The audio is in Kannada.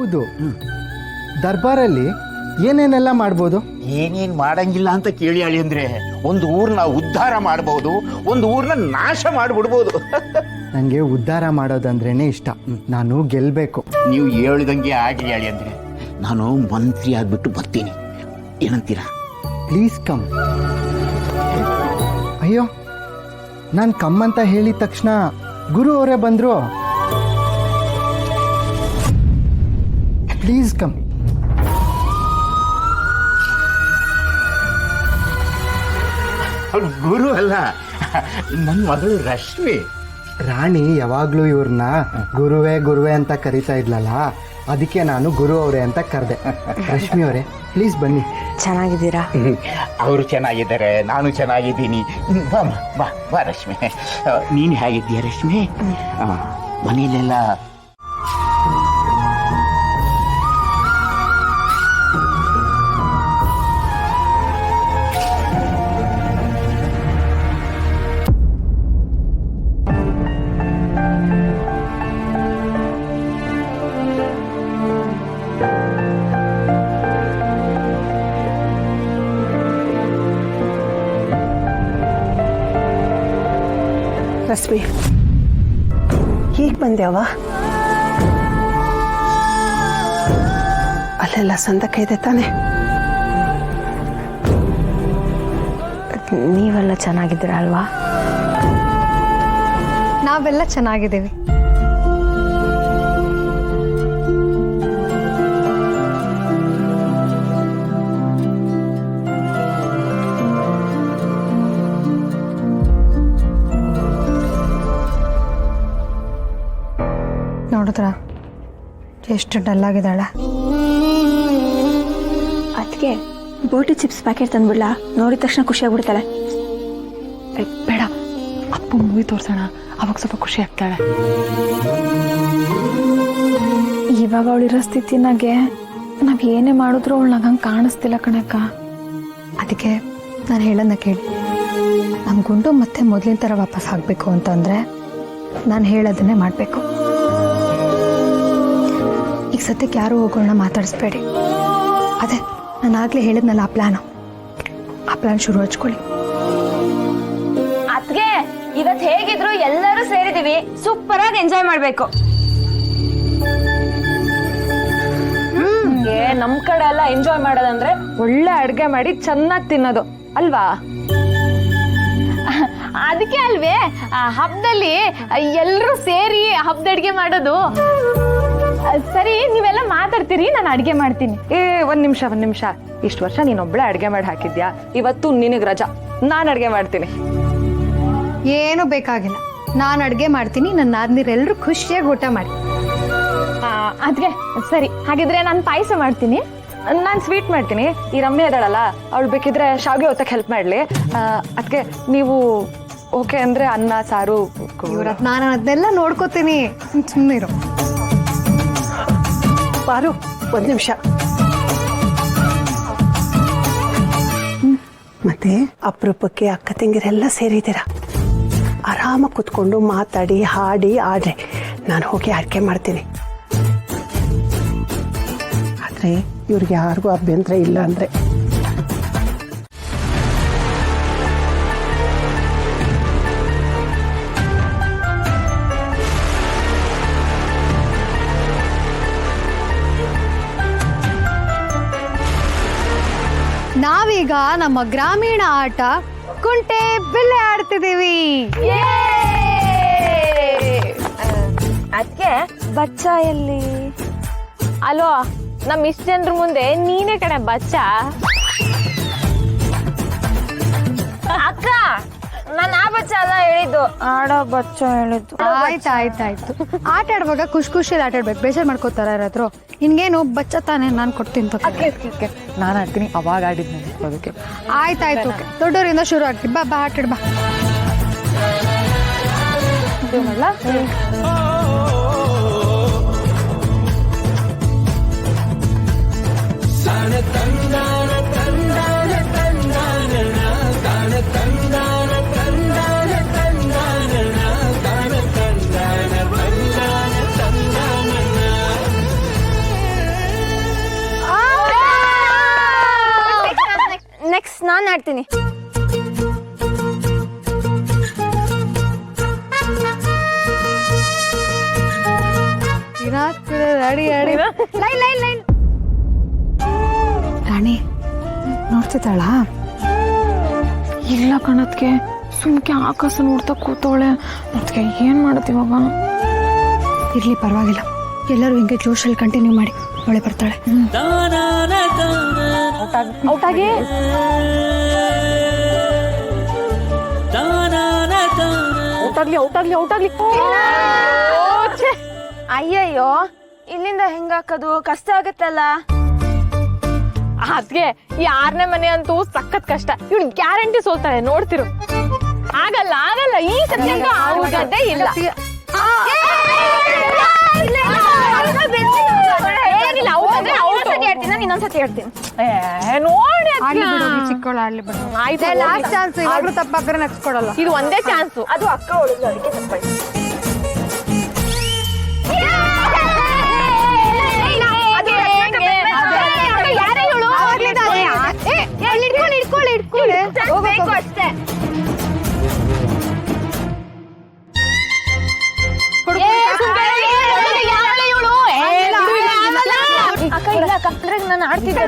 ಹೌದು. ದರ್ಬಾರಲ್ಲಿ ಏನೇನೆಲ್ಲ ಮಾಡ್ಬೋದು? ಏನೇನ್ ಮಾಡಂಗಿಲ್ಲ ಅಂತ ಕೇಳಿ ಅಳಿ ಅಂದ್ರೆ ಒಂದು ಊರ್ನ ಉದ್ಧಾರ ಮಾಡಬಹುದು, ಒಂದು ಊರ್ನ ನಾಶ ಮಾಡಿಬಿಡ್ಬೋದು. ನನಗೆ ಉದ್ಧಾರ ಮಾಡೋದಂದ್ರೇನೆ ಇಷ್ಟ. ನಾನು ಗೆಲ್ಲಬೇಕು. ನೀವು ಹೇಳಿದಂಗೆ ಆಗಲಿ ಅಳಿ ಅಂದ್ರೆ ನಾನು ಮಂತ್ರಿ ಆಗ್ಬಿಟ್ಟು ಬರ್ತೀನಿ, ಏನಂತೀರಾ? Please come. ಅಯ್ಯೋ, ನಾನು ಕಮ್ ಅಂತ ಹೇಳಿದ ತಕ್ಷಣ ಗುರು ಅವರೇ ಬಂದ್ರು. Please come. ಅವ್ರು ಗುರು ಅಲ್ಲ, ನನ್ನ ಮಗಳು ರಶ್ಮಿ. ರಾಣಿ ಯಾವಾಗ್ಲೂ ಇವ್ರನ್ನ ಗುರುವೇ ಗುರುವೇ ಅಂತ ಕರಿತಾ ಇದ್ಲಲ್ಲ, ಅದಕ್ಕೆ ನಾನು ಗುರು ಅವರೇ ಅಂತ ಕರೆದೆ. ರಶ್ಮಿ ಅವರೇ, ಪ್ಲೀಸ್ ಬನ್ನಿ. ಚೆನ್ನಾಗಿದ್ದೀರಾ? ಅವರು ಚೆನ್ನಾಗಿದ್ದಾರೆ, ನಾನು ಚೆನ್ನಾಗಿದ್ದೀನಿ. ಬಾ ಬಾ ಬಾ ರಶ್ಮಿ. ನೀನು ಹೇಗಿದ್ದೀಯ ರಶ್ಮಿ? ಮನೇಲೆಲ್ಲ ರಶ್ಮಿ, ಹೀಗೆ ಬಂದ್ಯಾವ? ಅಲ್ಲೆಲ್ಲ ಸಂದಕ ಇದೆ ತಾನೆ? ನೀವೆಲ್ಲ ಚೆನ್ನಾಗಿದ್ದೀರ ಅಲ್ವಾ? ನಾವೆಲ್ಲ ಚೆನ್ನಾಗಿದ್ದೀವಿ. ನೋಡಿದ್ರ ಎಷ್ಟು ಡಲ್ ಆಗಿದ್ದಾಳೆ. ಅದಕ್ಕೆ ಬೋಟಿ ಚಿಪ್ಸ್ ಪ್ಯಾಕೆಟ್ ತಂದ್ಬಿಡ್ಲಾ? ನೋಡಿದ ತಕ್ಷಣ ಖುಷಿ ಆಗ್ಬಿಡ್ತಾಳೆ. ಬೇಡ, ಅಪ್ಪು ಮೂವಿ ತೋರ್ಸೋಣ, ಅವಾಗ ಸ್ವಲ್ಪ ಖುಷಿ ಆಗ್ತಾಳೆ. ಇವಾಗ ಅವಳಿರೋ ಸ್ಥಿತಿನಾಗೆ ನಾವ್ ಏನೇ ಮಾಡಿದ್ರು ಅವಳು ಹಂಗೆ ಕಾಣಿಸ್ತಿಲ್ಲ ಕಣಕ್ಕ. ಅದಕ್ಕೆ ನಾನು ಹೇಳೋದನ್ನ ಕೇಳಿ, ನಮ್ಮ ಗುಂಡು ಮತ್ತೆ ಮೊದಲಿನ ಥರ ವಾಪಸ್ ಆಗಬೇಕು ಅಂತಂದರೆ ನಾನು ಹೇಳೋದನ್ನೇ ಮಾಡಬೇಕು. ಈಗ ಸದ್ಯಕ್ಕೆ ಯಾರು ಹೋಗೋಣ ಮಾತಾಡಿಸ್ಬೇಡಿ. ಅದೇ ನಾನು ಆಗಲೇ ಹೇಳಿದ್ನಲ್ಲ ಆ ಪ್ಲಾನ್ ಶುರು ಹಚ್ಕೊಳ್ಳಿ. ಅದ್ಗೆ ಇವತ್ ಹೇಗಿದ್ರು ಎಲ್ಲರೂ ಸೇರಿದೀವಿ, ಸೂಪರ್ ಆಗಿ ಎಂಜಾಯ್ ಮಾಡ್ಬೇಕು. ನಮ್ ಕಡೆ ಎಲ್ಲ ಎಂಜಾಯ್ ಮಾಡೋದಂದ್ರೆ ಒಳ್ಳೆ ಅಡ್ಗೆ ಮಾಡಿ ಚೆನ್ನಾಗಿ ತಿನ್ನೋದು ಅಲ್ವಾ? ಅದಕ್ಕೆ ಅಲ್ವೇ ಹಬ್ಬದಲ್ಲಿ ಎಲ್ಲರೂ ಸೇರಿ ಹಬ್ಬದ ಅಡ್ಗೆ ಮಾಡೋದು. ಸರಿ, ನೀವೆಲ್ಲ ಮಾತಾಡ್ತೀರಿ, ನಾನು ಅಡ್ಗೆ ಮಾಡ್ತೀನಿ. ಒಂದ್ ನಿಮಿಷ. ಇಷ್ಟು ವರ್ಷ ನೀನೊಬ್ಳೆ ಅಡ್ಗೆ ಮಾಡಿ ಹಾಕಿದ್ಯಾ, ಇವತ್ತು ನಿನಗ್ ರಜಾ, ನಾನ್ ಅಡ್ಗೆ ಮಾಡ್ತೀನಿ. ಏನೂ ಬೇಕಾಗಿಲ್ಲ, ನಾನು ಅಡುಗೆ ಮಾಡ್ತೀನಿ. ನನ್ನ ನಾದ್ನೀರೆಲ್ಲರೂ ಖುಷಿಯಾಗಿ ಊಟ ಮಾಡಿ. ಅದ್ಗೆ ಸರಿ, ಹಾಗಿದ್ರೆ ನಾನು ಪಾಯಸ ಮಾಡ್ತೀನಿ. ನಾನ್ ಸ್ವೀಟ್ ಮಾಡ್ತೀನಿ. ಈ ರಮ್ಯ ಇದಾಳಲ್ಲ, ಅವಳು ಬೇಕಿದ್ರೆ ಶಾವಿಗೆ ಹೊತ್ತಕ್ಕೆ ಹೆಲ್ಪ್ ಮಾಡ್ಲಿ. ಅದಕ್ಕೆ ನೀವು ಓಕೆ ಅಂದ್ರೆ ಅನ್ನ ಸಾರು. ನಾನು ಅದನ್ನೆಲ್ಲ ನೋಡ್ಕೋತೀನಿ, ಸುಮ್ಮನೆ ಇರು. ಬಾರು, ಒಂದು ನಿಮಿಷ. ಮತ್ತೆ ಅಪರೂಪಕ್ಕೆ ಅಕ್ಕ ತಂಗಿರೆಲ್ಲ ಸೇರಿದ್ದೀರಾ. ಆರಾಮಾಗಿ ಕುತ್ಕೊಂಡು ಮಾತಾಡಿ ಹಾಡಿ ಆಡ್ರಿ. ನಾನು ಹೋಗಿ ಆಯ್ಕೆ ಮಾಡ್ತೀನಿ. ಆದರೆ ಇವ್ರಿಗೆ ಯಾರಿಗೂ ಅಭ್ಯಂತರ ಇಲ್ಲ ಅಂದರೆ. ನಾವೀಗ ನಮ್ಮ ಗ್ರಾಮೀಣ ಆಟ ಕುಂಟೆ ಬಿಲ್ಲೆ ಆಡ್ತಿದ್ದೀವಿ. ಅದಕ್ಕೆ ಬಚ್ಚ ಎಲ್ಲಿ? ಅಲೋ, ನಮ್ ಇಷ್ಟ ಜನರ ಮುಂದೆ ನೀನೇ ಕಣೆ ಬಚ್ಚ. ಅಕ್ಕ, ನಾನು ಆ ಬಚ್ಚ ಅಲ್ಲ ಹೇಳಿದ್ದು, ಆಡೋ ಬಚ್ಚ ಹೇಳಿದ್ದು. ಆಯ್ತಾಯ್ತು. ಆಟ ಆಡುವಾಗ ಖುಷಿಯಲ್ಲಿ ಆಟ ಆಡ್ಬೇಕು, ಬೇಜಾರು ಮಾಡ್ಕೋತಾರ ಯಾರಾದ್ರು. ನಿನ್ಗೇನು ಬಚ್ಚ ತಾನೆ, ನಾನು ಕೊಡ್ತೀನಿ. ನಾನು ಆಡ್ತೀನಿ, ಅವಾಗ ಆಡಿದ್ನ ಅದಕ್ಕೆ. ಆಯ್ತಾಯ್ತು, ದೊಡ್ಡವರಿಂದ ಶುರು ಆಗ್ತೀವಿ. ಬಾ ಆಟ ಆಡ್ ಬಾ. ನಾನು ಆಡ್ತೀನಿ. ರಾಣಿ ನೋಡ್ತಿದ್ದಾಳ? ಇಲ್ಲ ಕಣತ್ಗೆ, ಸುಮ್ಕೆ ಆಕಾಶ ನೋಡ್ತಾ ಕೂತವಳೆ. ಅದಕ್ಕೆ ಏನ್ ಮಾಡತ್ ಇವಾಗ? ಇರ್ಲಿ ಪರವಾಗಿಲ್ಲ, ಎಲ್ಲರೂ ಹಿಂಗೆ ಜೋಶಲ್ಲಿ ಕಂಟಿನ್ಯೂ ಮಾಡಿ, ಅವಳೆ ಬರ್ತಾಳೆ. ಔಟಾಗಿ ಔಟಾಗ್ಲಿ ಔಟಾಗ್ಲಿ. ಅಯ್ಯಯ್ಯೋ, ಇಲ್ಲಿಂದ ಹೆಂಗಾಕೋದು? ಕಷ್ಟ ಆಗತ್ತಲ್ಲ. ಅದ್ಗೆ ಈ 6ನೇ ಮನೆ ಅಂತೂ ಸಖತ್ ಕಷ್ಟ. ಇವಳು ಗ್ಯಾರಂಟಿ ಸೋಲ್ತಾಳೆ, ನೋಡ್ತಿರು. ಆಗಲ್ಲ ಆಗಲ್ಲ, ಈ ಸತಿ ಅಂತೂ ಆಗೋದೇ ಇಲ್ಲ. ಏನಿಲ್ಲ, ಔಟ್ ಹೇಳ್ತೀನಿ, ನಾನು ಇನ್ನೊಂದ್ಸತಿ ಹೇಳ್ತೀನಿ. ನೋಡಿ ಚಿಕ್ಕವಳು ಆಡ್ಲಿ ಬಿಡು. ಆಯ್ತು, ಲಾಸ್ಟ್ ಚಾನ್ಸ್, ಇವಾಗ್ಲೂ ತಪ್ಪಾಗ್ರೆ ನೆಕ್ಸ್ಟ್ ಕೊಡಲ್ಲ. ಇದು ಒಂದೇ ಚಾನ್ಸು. ಅದು ಅಕ್ಕ ಉಳಿದು ಅದಕ್ಕೆ ತಪ್ಪಾಯ್ತು. ಬೇಕು ಅಷ್ಟೇ. ಅಕ್ಕ ಇಲ್ಲ, ಅಕ್ಕ ನಾನು ಆಡ್ತಿದ್ದೆ.